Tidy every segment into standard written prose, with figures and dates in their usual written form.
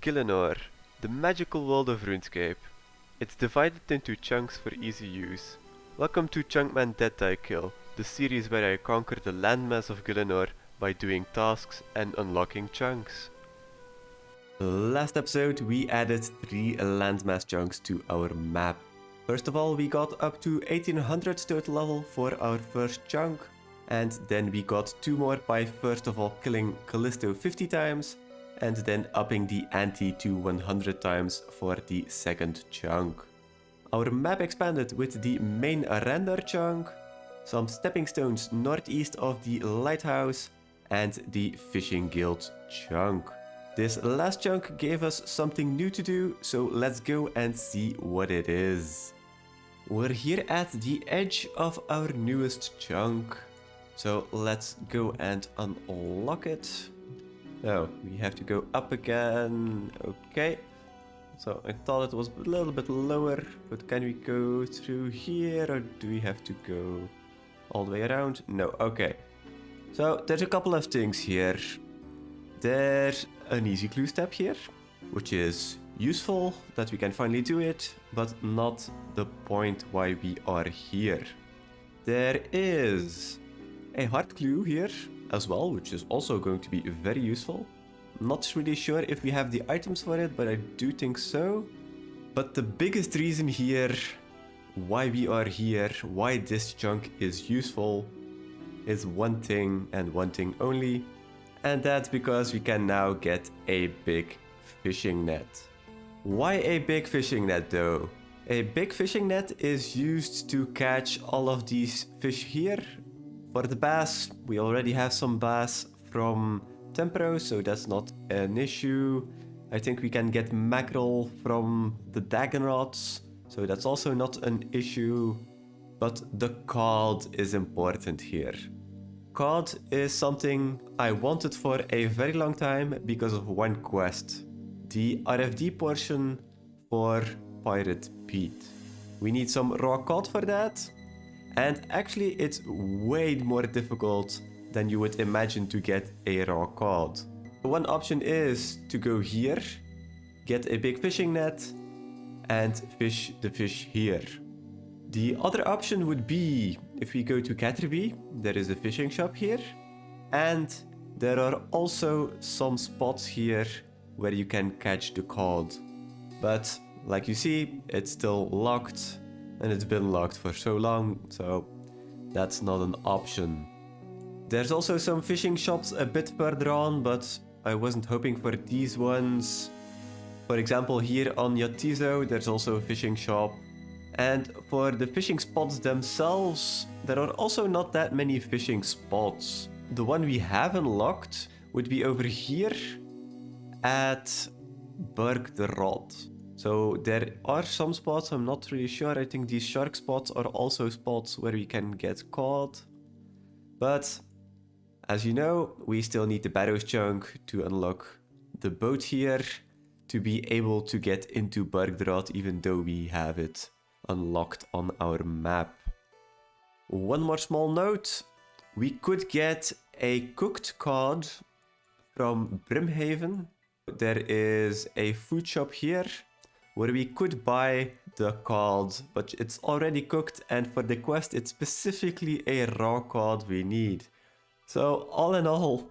Gielinor, the magical world of RuneScape. It's divided into chunks for easy use. Welcome to Chunkman ddk, the series where I conquer the landmass of Gielinor by doing tasks and unlocking chunks. Last episode we added 3 landmass chunks to our map. First of all, we got up to 1800 total level for our first chunk, and then we got 2 more by first of all killing Callisto 50 times, and then upping the ante to 100 times for the second chunk. Our map expanded with the main render chunk, some stepping stones northeast of the lighthouse, and the fishing guild chunk. This last chunk gave us something new to do, so let's go and see what it is. We're here at the edge of our newest chunk, so let's go and unlock it. Oh, we have to go up again. Okay. So I thought it was a little bit lower, but can we go through here, or do we have to go all the way around? No, okay. So there's a couple of things here. There's an easy clue step here, which is useful that we can finally do it, but not the point why we are here. There is a hard clue here as well, which is also going to be very useful. Not really sure if we have the items for it, but I do think so. But the biggest reason here why we are here, why this chunk is useful, is one thing and one thing only, and that's because we can now get a big fishing net. Why a big fishing net though? A big fishing net is used to catch all of these fish here. For the bass, we already have some bass from Tempero, so that's not an issue. I think we can get mackerel from the Dagonrods, so that's also not an issue. But the cod is important here. Cod is something I wanted for a very long time because of one quest. The RFD portion for Pirate Pete. We need some raw cod for that. And actually it's way more difficult than you would imagine to get a raw cod. One option is to go here, get a big fishing net, and fish the fish here. The other option would be, if we go to Caterpie, there is a fishing shop here, and there are also some spots here where you can catch the cod. But like you see, it's still locked, and it's been locked for so long, so that's not an option. There's also some fishing shops a bit further on, but I wasn't hoping for these ones. For example, here on Yatizo, there's also a fishing shop. And for the fishing spots themselves, there are also not that many fishing spots. The one we have unlocked would be over here at Berg de Rod. So there are some spots, I'm not really sure. I think these shark spots are also spots where we can get caught. But as you know, we still need the Barrows chunk to unlock the boat here to be able to get into Bergdraad, even though we have it unlocked on our map. One more small note. We could get a cooked cod from Brimhaven. There is a food shop here where we could buy the cod, but it's already cooked, and for the quest it's specifically a raw cod we need. So all in all,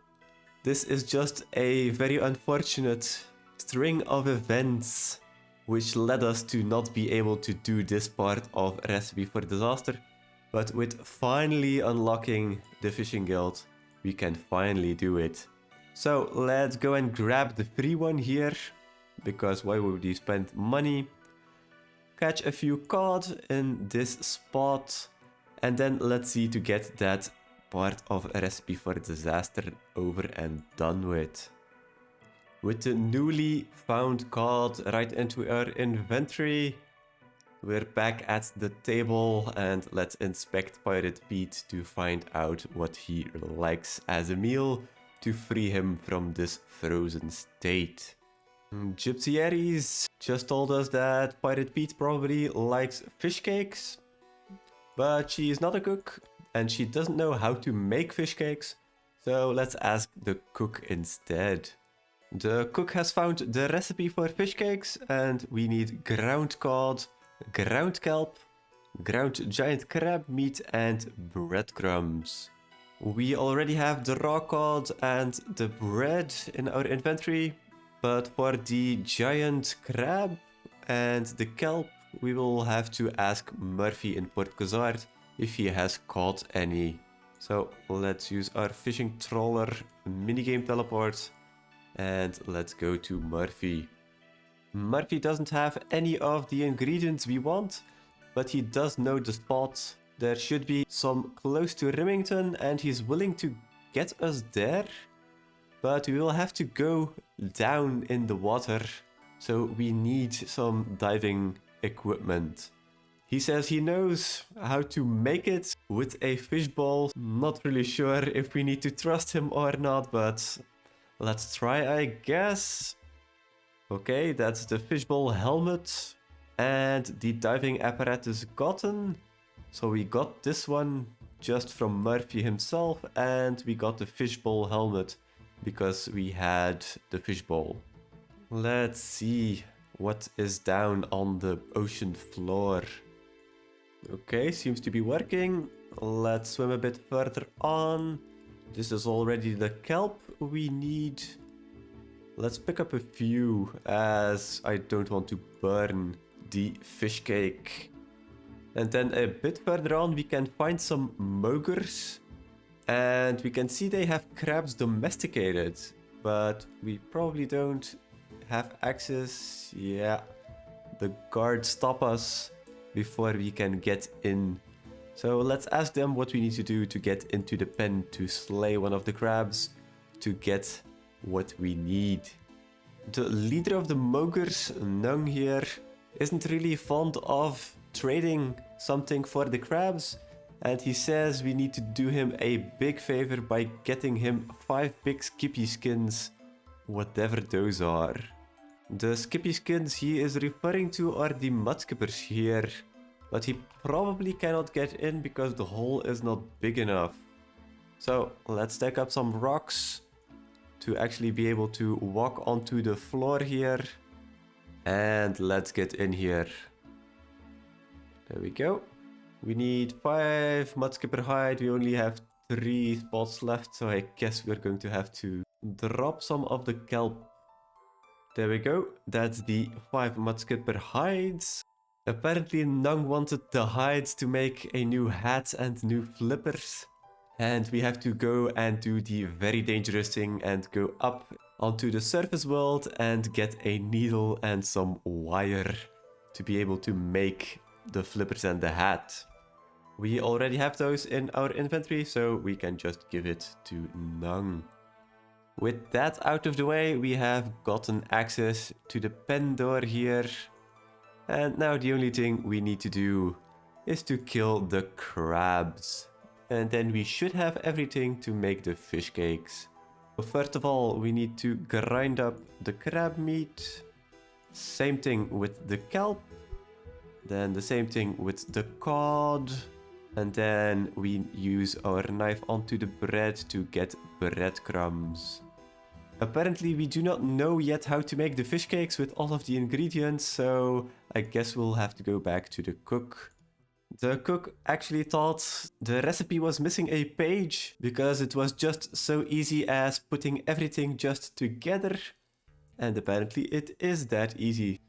this is just a very unfortunate string of events which led us to not be able to do this part of Recipe for Disaster. But with finally unlocking the Fishing Guild, we can finally do it. So let's go and grab the free one here, because why would you spend money? Catch a few cod in this spot, and then let's see to get that part of Recipe for Disaster over and done with. With the newly found cod right into our inventory, we're back at the table, and let's inspect Pirate Pete to find out what he likes as a meal to free him from this frozen state. Gypsy Aries just told us that Pirate Pete probably likes fish cakes, but she's not a cook and she doesn't know how to make fish cakes, so let's ask the cook instead. The cook has found the recipe for fish cakes, and we need ground cod, ground kelp, ground giant crab meat, and breadcrumbs. We already have the raw cod and the bread in our inventory, but for the giant crab and the kelp, we will have to ask Murphy in Port Gazard if he has caught any. So let's use our fishing trawler minigame teleport and let's go to Murphy. Murphy doesn't have any of the ingredients we want, but he does know the spot. There should be some close to Remington and he's willing to get us there. But we will have to go down in the water, so we need some diving equipment. He says he knows how to make it with a fishbowl. Not really sure if we need to trust him or not, but let's try, I guess. Okay, that's the fishbowl helmet and the diving apparatus gotten. So we got this one just from Murphy himself, and we got the fishbowl helmet because we had the fishbowl. Let's see what is down on the ocean floor. Okay, seems to be working. Let's swim a bit further on. This is already the kelp we need. Let's pick up a few, as I don't want to burn the fish cake. And then a bit further on we can find some mogers. And we can see they have crabs domesticated. But we probably don't have access. Yeah, the guards stop us before we can get in. So let's ask them what we need to do to get into the pen to slay one of the crabs to get what we need. The leader of the mogers, Nung here, isn't really fond of trading something for the crabs, and he says we need to do him a big favor by getting him 5 big skippy skins, whatever those are. The skippy skins he is referring to are the mudskippers here, but he probably cannot get in because the hole is not big enough. So let's stack up some rocks to actually be able to walk onto the floor here, and let's get in here. There we go. We need 5 mudskipper hide. We only have 3 spots left, so I guess we're going to have to drop some of the kelp. There we go. That's the 5 mudskipper hides. Apparently Nung wanted the hides to make a new hat and new flippers. And we have to go and do the very dangerous thing and go up onto the surface world and get a needle and some wire to be able to make the flippers and the hat. We already have those in our inventory, so we can just give it to Nung. With that out of the way, we have gotten access to the pen door here. And now the only thing we need to do is to kill the crabs. And then we should have everything to make the fish cakes. So first of all, we need to grind up the crab meat. Same thing with the kelp. Then the same thing with the cod. And then we use our knife onto the bread to get breadcrumbs. Apparently we do not know yet how to make the fish cakes with all of the ingredients, so I guess we'll have to go back to the cook. The cook actually thought the recipe was missing a page because it was just so easy as putting everything just together. And apparently it is that easy.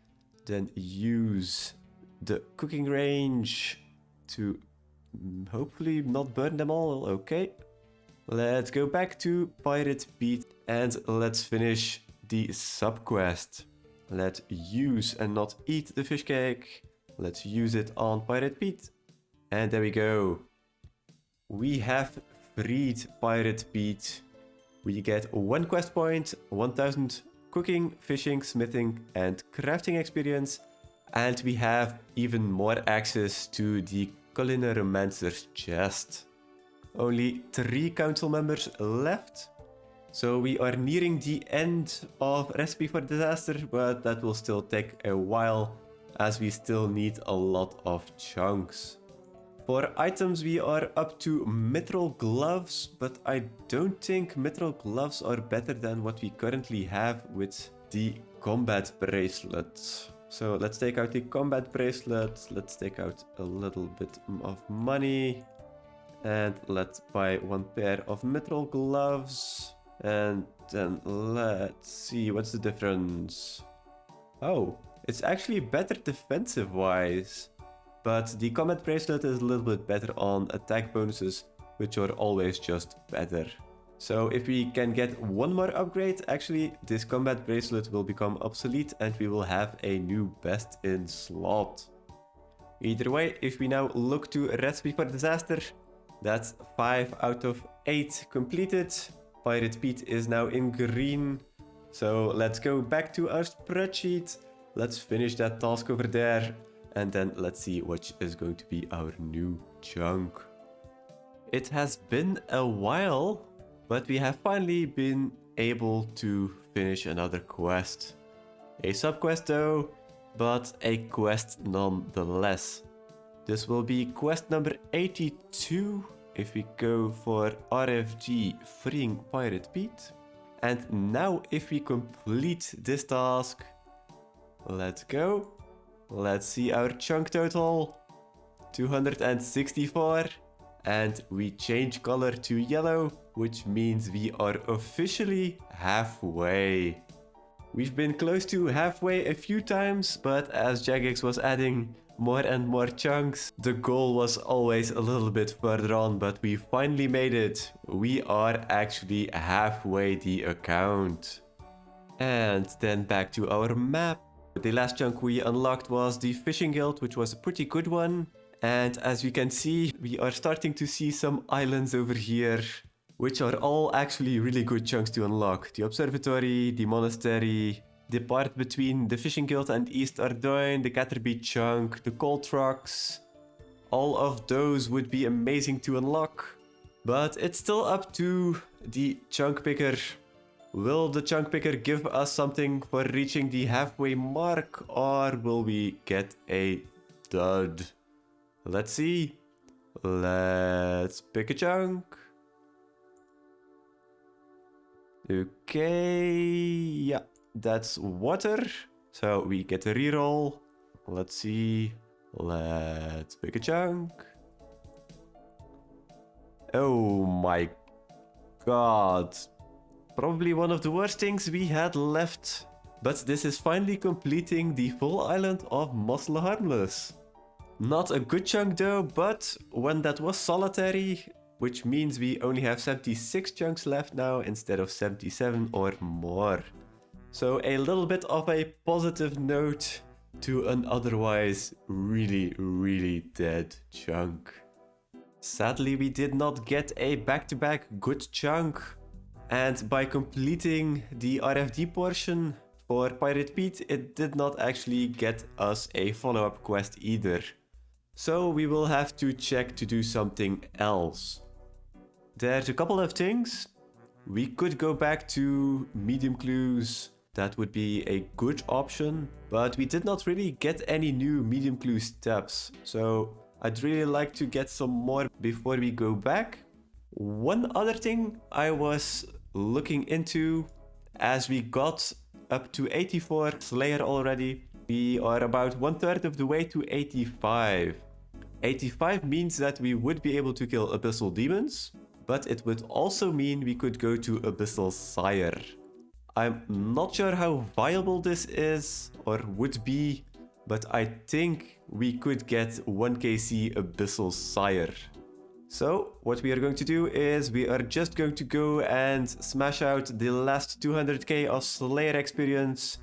Then use the cooking range to hopefully not burn them all. Okay. Let's go back to Pirate Pete and let's finish the subquest. Let's use and not eat the fish cake. Let's use it on Pirate Pete. And there we go. We have freed Pirate Pete. We get 1 quest point, 1000 cooking, fishing, smithing and crafting experience. And we have even more access to the Culinary-mancer's chest. Only 3 council members left. So we are nearing the end of Recipe for Disaster, but that will still take a while as we still need a lot of chunks. For items, we are up to mithril gloves, but I don't think mithril gloves are better than what we currently have with the combat bracelet. So let's take out the combat bracelet, let's take out a little bit of money, and let's buy one pair of mithril gloves, and then let's see what's the difference. Oh, it's actually better defensive-wise. But the combat bracelet is a little bit better on attack bonuses, which are always just better. So if we can get one more upgrade, actually this combat bracelet will become obsolete and we will have a new best in slot. Either way, if we now look to Recipe for Disaster, that's 5 out of 8 completed. Pirate Pete is now in green. So let's go back to our spreadsheet. Let's finish that task over there. And then let's see what is going to be our new chunk. It has been a while, but we have finally been able to finish another quest. A sub-quest though, but a quest nonetheless. This will be quest number 82 if we go for RFG freeing Pirate Pete. And now if we complete this task, let's go. Let's see our chunk total, 264, and we change color to yellow, which means we are officially halfway. We've been close to halfway a few times, but as Jagex was adding more and more chunks, the goal was always a little bit further on, but we finally made it. We are actually halfway the account. And then back to our map. The last chunk we unlocked was the Fishing Guild, which was a pretty good one. And as you can see, we are starting to see some islands over here, which are all actually really good chunks to unlock. The Observatory, the Monastery, the part between the Fishing Guild and East Ardoin, the Caterpie chunk, the Coal Trucks. All of those would be amazing to unlock. But it's still up to the chunk picker. Will the chunk picker give us something for reaching the halfway mark, or will we get a dud? Let's see. Let's pick a chunk. Okay, yeah, that's water. So we get a reroll. Let's see. Let's pick a chunk. Oh my god. Probably one of the worst things we had left. But this is finally completing the full island of Muscle Harmless. Not a good chunk though, but one that was solitary, which means we only have 76 chunks left now instead of 77 or more. So a little bit of a positive note to an otherwise really dead chunk. Sadly, we did not get a back-to-back good chunk. And by completing the RFD portion for Pirate Pete, it did not actually get us a follow-up quest either. So we will have to check to do something else. There's a couple of things. We could go back to medium clues. That would be a good option. But we did not really get any new medium clue steps. So I'd really like to get some more before we go back. One other thing I was looking into, as we got up to 84 Slayer already, we are about 1/3 of the way to 85. 85 means that we would be able to kill Abyssal demons, but it would also mean we could go to Abyssal Sire. I'm not sure how viable this is or would be, but I think we could get 1kc Abyssal Sire. So what we are going to do is we are just going to go and smash out the last 200k of Slayer experience,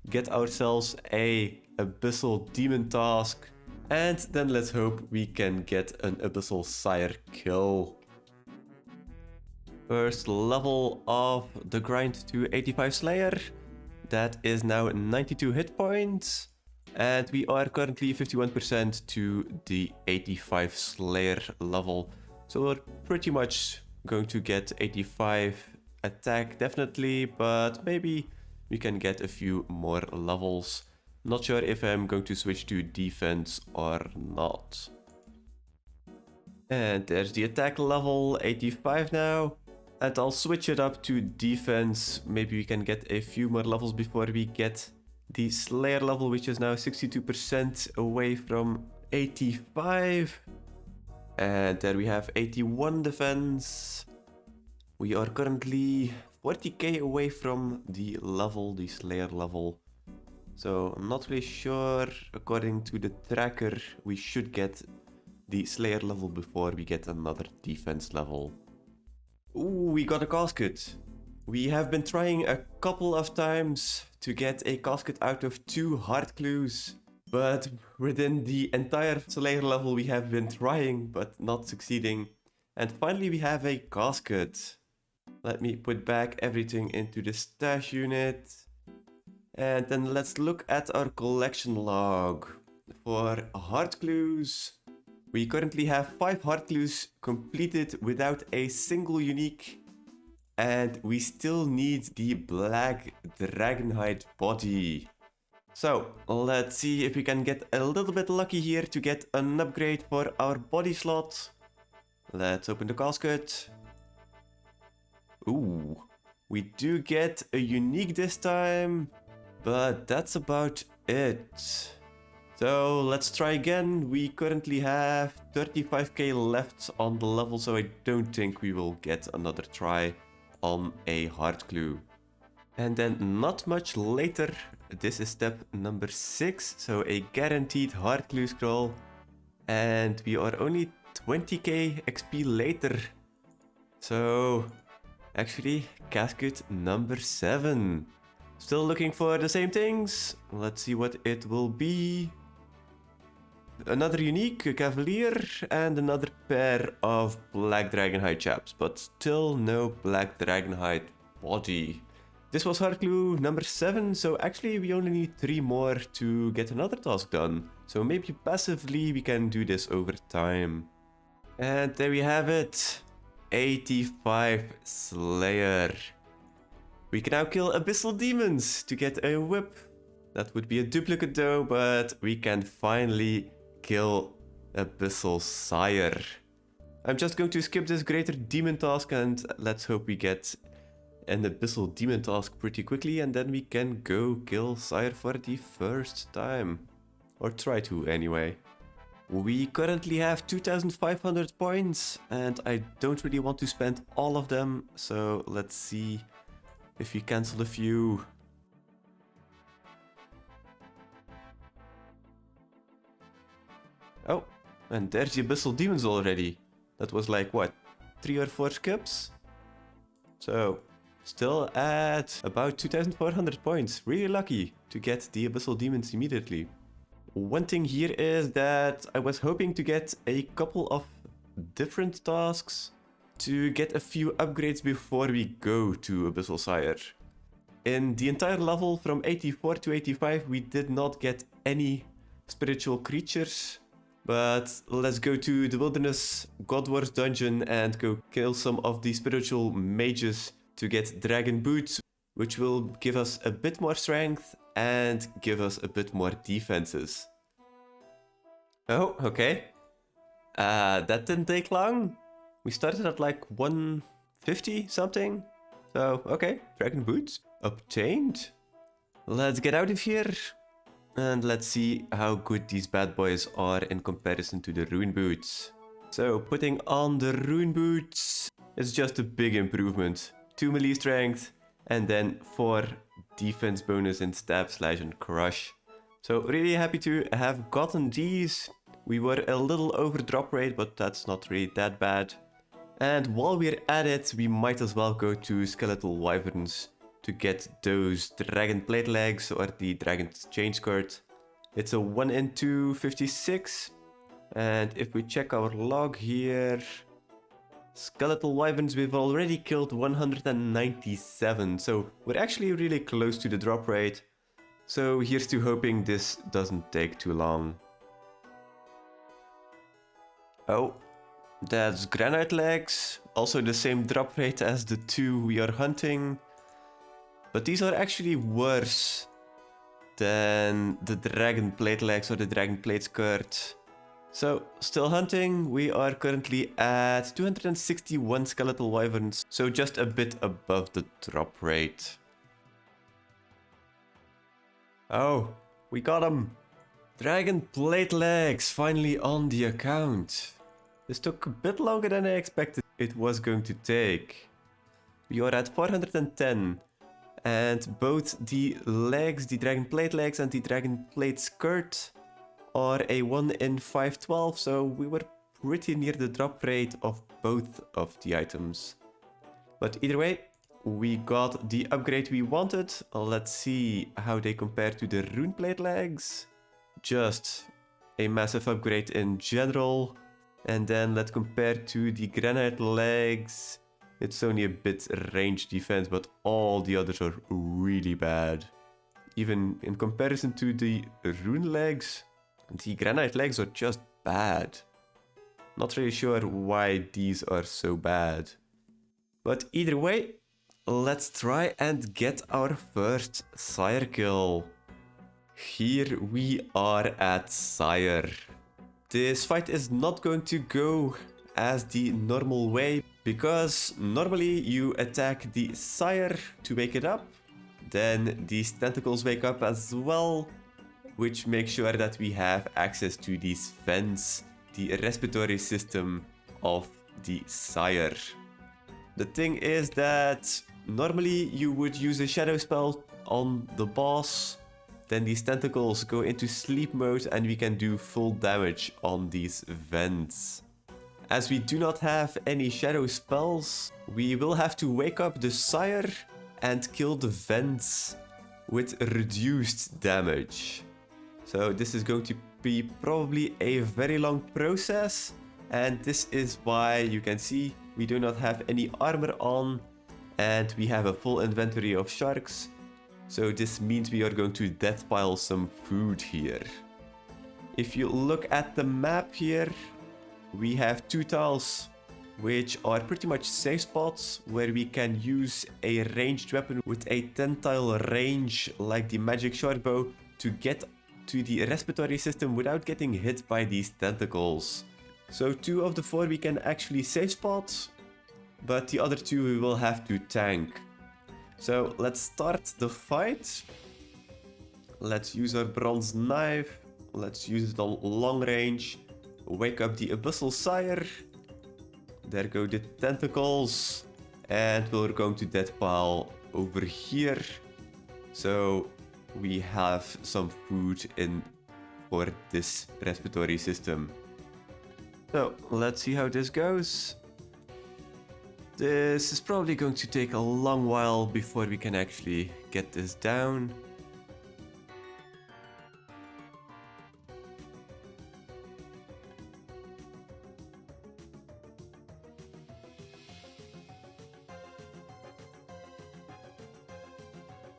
get ourselves a Abyssal demon task, and then let's hope we can get an Abyssal Sire kill. First level of the grind to 85 Slayer. That is now 92 hit points. And we are currently 51% to the 85 Slayer level. So we're pretty much going to get 85 attack definitely, but maybe we can get a few more levels. Not sure if I'm going to switch to defense or not. And there's the attack level, 85 now. And I'll switch it up to defense. Maybe we can get a few more levels before we get the Slayer level, which is now 62% away from 85. And there we have 81 defense. We are currently 40k away from the level, the Slayer level. So I'm not really sure. According to the tracker, we should get the Slayer level before we get another defense level. Ooh, we got a casket. We have been trying a couple of times to get a casket out of 2 heart clues. But within the entire Slayer level we have been trying but not succeeding. And finally we have a casket. Let me put back everything into the stash unit. And then let's look at our collection log. For heart clues, we currently have 5 heart clues completed without a single unique. And we still need the black dragonhide body. So let's see if we can get a little bit lucky here to get an upgrade for our body slot. Let's open the casket. Ooh, we do get a unique this time, but that's about it. So let's try again. We currently have 35k left on the level, so I don't think we will get another try on a heart clue. And then not much later, this is step number 6, so a guaranteed heart clue scroll. And we are only 20k XP later. So actually casket number 7. Still looking for the same things. Let's see what it will be. Another unique, a cavalier, and another pair of black dragonhide chaps, but still no black dragonhide body. This was hard clue number 7, so actually we only need 3 more to get another task done. So maybe passively we can do this over time. And there we have it. 85 Slayer. We can now kill Abyssal demons to get a whip. That would be a duplicate though, but we can finally kill Abyssal Sire. I'm just going to skip this greater demon task and let's hope we get an Abyssal demon task pretty quickly and then we can go kill Sire for the first time. Or try to anyway. We currently have 2500 points and I don't really want to spend all of them, so let's see if we cancel a few. Oh, and there's the Abyssal demons already. That was like, what, 3 or 4 skips? So, still at about 2400 points. Really lucky to get the Abyssal demons immediately. One thing here is that I was hoping to get a couple of different tasks to get a few upgrades before we go to Abyssal Sire. In the entire level from 84 to 85 we did not get any spiritual creatures. But let's go to the Wilderness God Wars dungeon and go kill some of the spiritual mages to get dragon boots, which will give us a bit more strength and give us a bit more defenses. Oh, okay. That didn't take long. We started at like 150 something. So, okay, dragon boots obtained. Let's get out of here. And let's see how good these bad boys are in comparison to the rune boots. So putting on the rune boots is just a big improvement. 2 melee strength and then 4 defense bonus in stab, slash and crush. So really happy to have gotten these. We were a little over drop rate, but that's not really that bad. And while we're at it, we might as well go to Skeletal Wyverns to get those dragon plate legs or the dragon chain skirt. It's a 1 in 256. And if we check our log here, Skeletal Wyverns, we've already killed 197. So we're actually really close to the drop rate. So here's to hoping this doesn't take too long. Oh, that's granite legs. Also the same drop rate as the 2 we are hunting. But these are actually worse than the dragon plate legs or the dragon plate skirt. So, still hunting, we are currently at 261 skeletal wyverns, so just a bit above the drop rate. Oh, we got him! Dragon plate legs finally on the account. This took a bit longer than I expected it was going to take. We are at 410, and both the legs, the dragon plate legs and the dragon plate skirt, are a 1 in 512, so we were pretty near the drop rate of both of the items. But either way, we got the upgrade we wanted. Let's see how they compare to the rune plate legs. Just a massive upgrade in general. And then let's compare to the granite legs. It's only a bit range defense, but all the others are really bad. Even in comparison to the rune legs, the granite legs are just bad. Not really sure why these are so bad. But either way, let's try and get our first Sire kill. Here we are at Sire. This fight is not going to go as the normal way, because normally you attack the Sire to wake it up, then these tentacles wake up as well, which makes sure that we have access to these vents, the respiratory system of the Sire. The thing is that normally you would use a shadow spell on the boss, then these tentacles go into sleep mode and we can do full damage on these vents. As we do not have any shadow spells, we will have to wake up the Sire and kill the vents with reduced damage. So this is going to be probably a very long process, and this is why you can see we do not have any armor on and we have a full inventory of sharks. So this means we are going to death pile some food here. If you look at the map here, we have 2 tiles which are pretty much safe spots where we can use a ranged weapon with a 10 tile range like the magic short bow to get to the respiratory system without getting hit by these tentacles. So 2 of the 4 we can actually safe spot, but the other 2 we will have to tank. So let's start the fight. Let's use our bronze knife. Let's use it on long range. Wake up the Abyssal Sire. There go the tentacles. And we're going to death pile over here. So we have some food in for this respiratory system. So let's see how this goes. This is probably going to take a long while before we can actually get this down.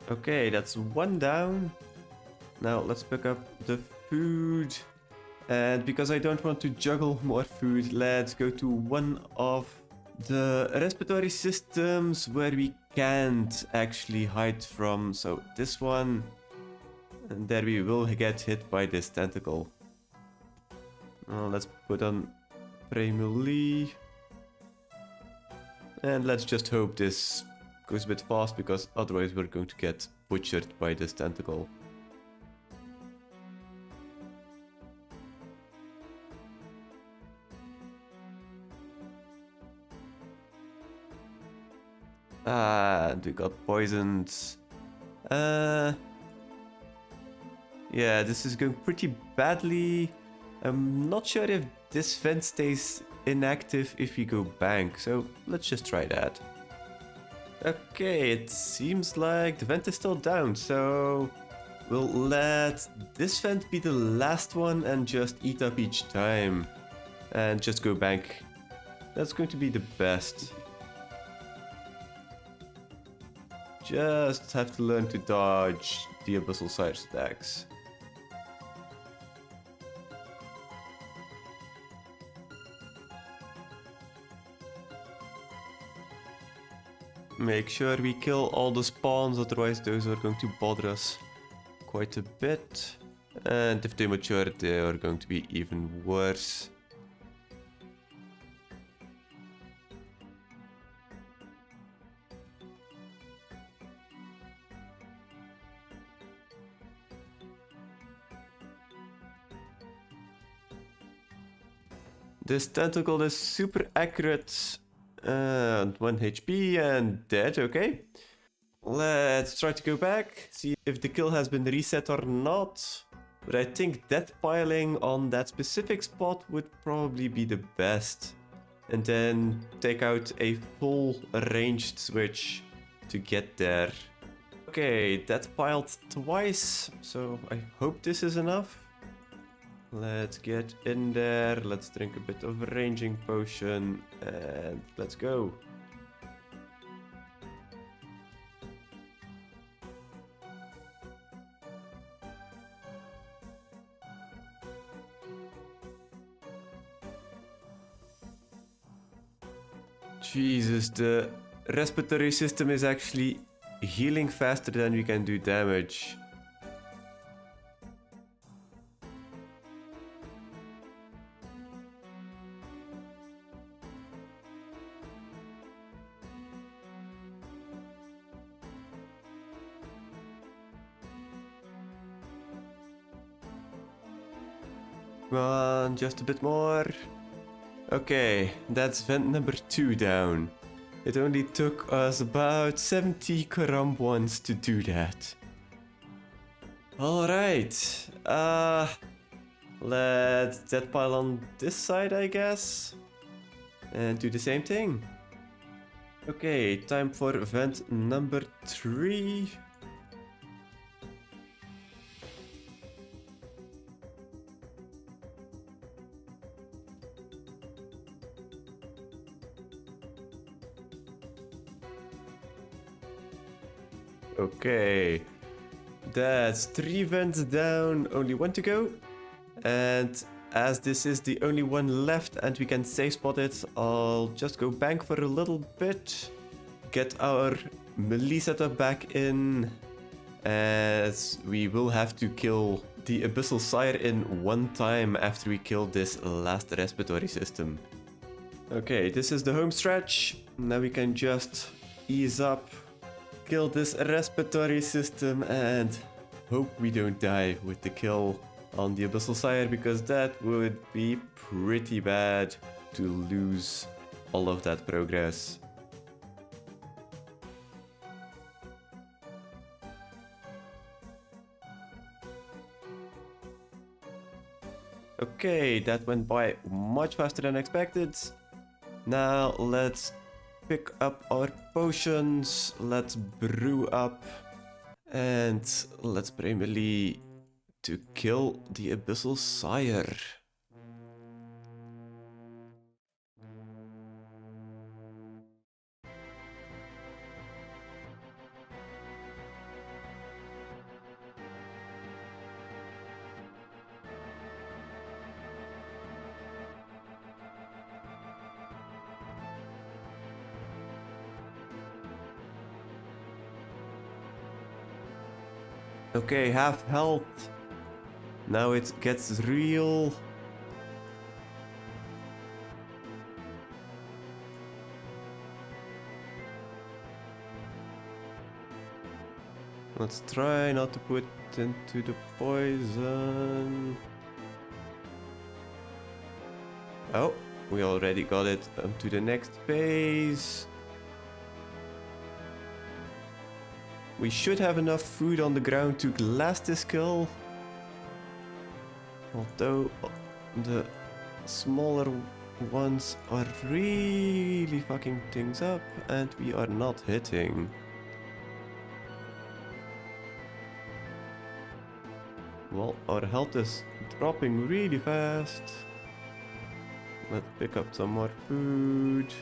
Okay, that's 1 down. Now let's pick up the food. And because I don't want to juggle more food, let's go to one of the respiratory systems where we can't actually hide from. So this one. And there we will get hit by this tentacle. Let's put on Premuli. And let's just hope this goes a bit fast, because otherwise we're going to get butchered by this tentacle. And we got poisoned. Yeah, this is going pretty badly. I'm not sure if this vent stays inactive if we go bank, so let's just try that. Okay, it seems like the vent is still down, so we'll let this vent be the last one and just eat up each time. And just go bank. That's going to be the best. Just have to learn to dodge the Abyssal Sire's attacks. Make sure we kill all the spawns, otherwise those are going to bother us quite a bit. And if they mature, they are going to be even worse. This tentacle is super accurate. And 1 HP and dead, okay. Let's try to go back, see if the kill has been reset or not. But I think death piling on that specific spot would probably be the best. And then take out a full ranged switch to get there. Okay, death piled twice, so I hope this is enough. Let's get in there, let's drink a bit of a ranging potion, and let's go. Jesus, the respiratory system is actually healing faster than we can do damage. Come on, just a bit more. Okay, that's vent number 2 down. It only took us about 70 Karambwans to do that. Alright, let's death pile on this side, I guess. And do the same thing. Okay, time for vent number 3. Okay, that's 3 vents down, only 1 to go. And as this is the only one left and we can safe spot it, I'll just go bank for a little bit. Get our melee setup back in, as we will have to kill the Abyssal Sire in one time after we kill this last respiratory system. Okay, this is the home stretch. Now we can just ease up, kill this respiratory system, and hope we don't die with the kill on the Abyssal Sire, because that would be pretty bad to lose all of that progress. Okay, that went by much faster than expected. Now let's pick up our potions, let's brew up, and let's pray melee to kill the Abyssal Sire. Okay, half health. Now it gets real. Let's try not to put into the poison. Oh, we already got it to the next phase. We should have enough food on the ground to last this kill. Although the smaller ones are really fucking things up and we are not hitting. Well, our health is dropping really fast. Let's pick up some more food.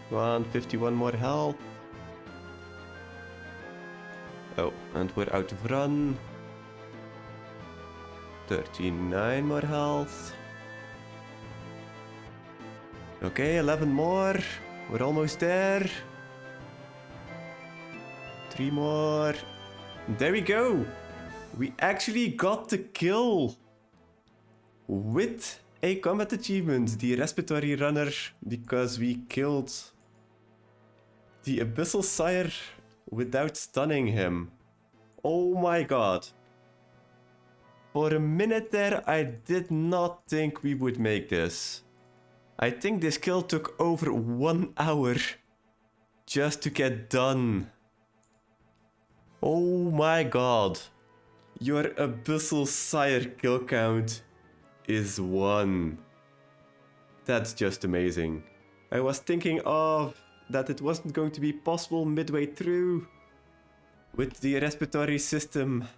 Come on, 51 more health. Oh, and we're out of run. 39 more health. Okay, 11 more. We're almost there. 3 more. There we go. We actually got the kill. With a combat achievement, the respiratory runner, because we killed the Abyssal Sire without stunning him. Oh my god. For a minute there, I did not think we would make this. I think this kill took over 1 hour just to get done. Oh my god. Your Abyssal Sire kill count is 1. That's just amazing. I was thinking of that it wasn't going to be possible midway through with the respiratory system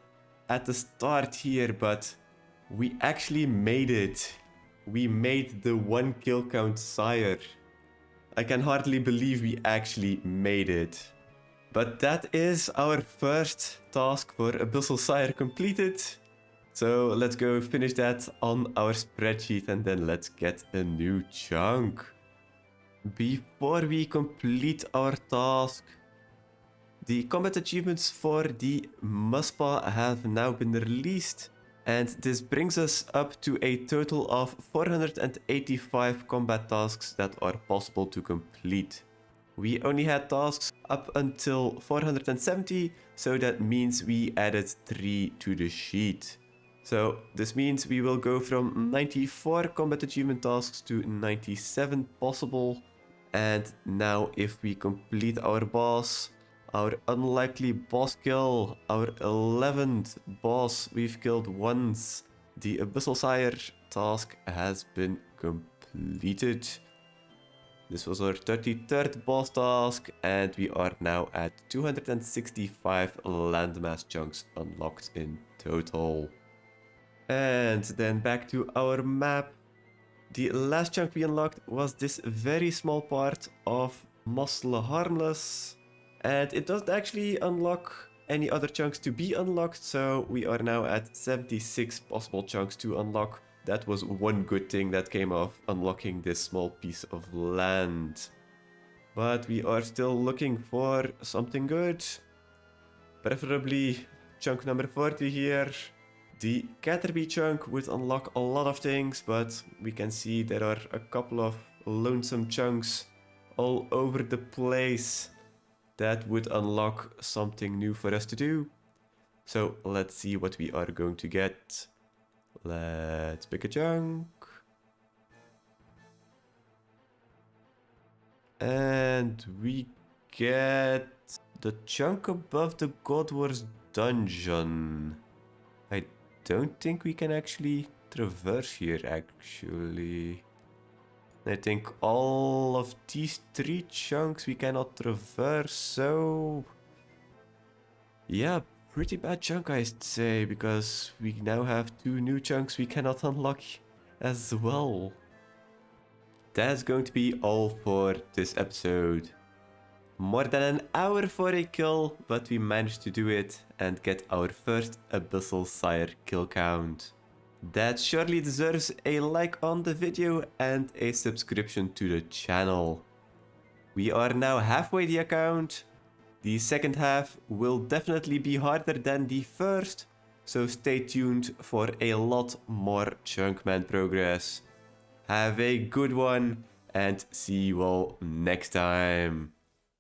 at the start here, but we actually made it. We made the 1 kill count Sire. I can hardly believe we actually made it. But that is our first task for Abyssal Sire completed. So let's go finish that on our spreadsheet and then let's get a new chunk. Before we complete our task, the combat achievements for the Muspa have now been released, and this brings us up to a total of 485 combat tasks that are possible to complete. We only had tasks up until 470, so that means we added 3 to the sheet. So this means we will go from 94 combat achievement tasks to 97 possible. And now if we complete our boss, our unlikely boss kill, our 11th boss we've killed once, the Abyssal Sire task has been completed. This was our 33rd boss task, and we are now at 265 landmass chunks unlocked in total. And then back to our map. The last chunk we unlocked was this very small part of Muscle Harmless, and it doesn't actually unlock any other chunks to be unlocked, so we are now at 76 possible chunks to unlock. That was one good thing that came of unlocking this small piece of land. But we are still looking for something good. Preferably chunk number 40 here. The Caterpie chunk would unlock a lot of things, but we can see there are a couple of lonesome chunks all over the place that would unlock something new for us to do. So let's see what we are going to get. Let's pick a chunk. And we get the chunk above the God Wars dungeon. I don't think we can actually traverse here, actually. I think all of these 3 chunks we cannot traverse, so... yeah, pretty bad chunk I'd say, because we now have 2 new chunks we cannot unlock as well. That's going to be all for this episode. More than an hour for a kill, but we managed to do it and get our first Abyssal Sire kill count. That surely deserves a like on the video and a subscription to the channel. We are now halfway the account. The second half will definitely be harder than the first, so stay tuned for a lot more Chunkman progress. Have a good one and see you all next time.